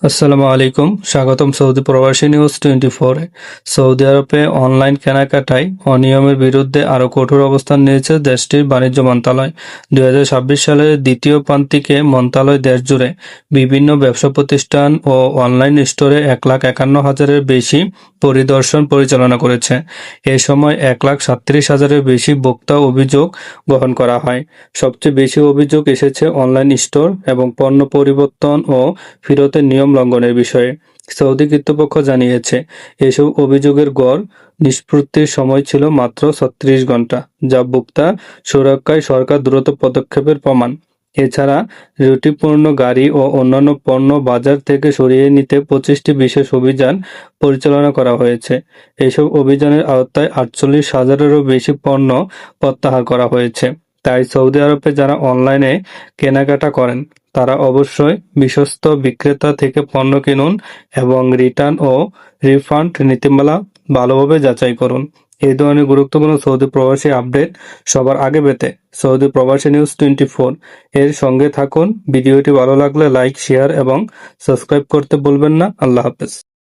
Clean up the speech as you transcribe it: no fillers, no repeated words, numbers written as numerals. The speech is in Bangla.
আসসালামু আলাইকুম, স্বাগতম সৌদি প্রবাসী নিউজ 24-এ। সৌদি আরবে অনলাইন কেনাকাটায় অনিয়মের বিরুদ্ধে আরও কঠোর অবস্থান নিয়েছে দেশটির বাণিজ্য মন্ত্রণালয়। 2026 সালের দ্বিতীয় প্রান্তিকে মন্ত্রণালয় দেশজুড়ে বিভিন্ন ব্যবসা প্রতিষ্ঠান ও অনলাইন স্টোরে 1,51,000-এর বেশি পরিদর্শন পরিচালনা করেছে। এ সময় 1,37,000-এর বেশি ভোক্তা অভিযোগ গ্রহণ করা হয়। সবচেয়ে বেশি অভিযোগ এসেছে অনলাইন স্টোর এবং পণ্য পরিবর্তন ও ফেরতের নিয়ম লঙ্ঘনের বিষয়ে। সৌদি কর্তৃপক্ষ জানিয়েছে, এসব অভিযোগের গড় নিষ্পত্তির সময় ছিল মাত্র 36 ঘণ্টা, যা ভোক্তা সুরক্ষায় সরকার দ্রুত পদক্ষেপের প্রমাণ। এছাড়া ত্রুটিপূর্ণ গাড়ি ও অন্যান্য পণ্য বাজার থেকে সরিয়ে নিতে 25টি বিশেষ অভিযান পরিচালনা করা হয়েছে। এসব অভিযানের আওতায় 48,000-এরও বেশি পণ্য প্রত্যাহার করা হয়েছে। তাই সৌদি আরবে যারা অনলাইনে কেনাকাটা করেন তারা অবশ্যই বিশ্বস্ত বিক্রেতা থেকে পণ্য কিনুন এবং রিটার্ন ও রিফান্ড নীতিমালা ভালোভাবে যাচাই করুন। এই ধরনের গুরুত্বপূর্ণ সৌদি প্রবাসী আপডেট সবার আগে পেতে সৌদি প্রবাসী নিউজ 24 এর সঙ্গে থাকুন। ভিডিওটি ভালো লাগলে লাইক, শেয়ার এবং সাবস্ক্রাইব করতে ভুলবেন না। আল্লাহ হাফেজ।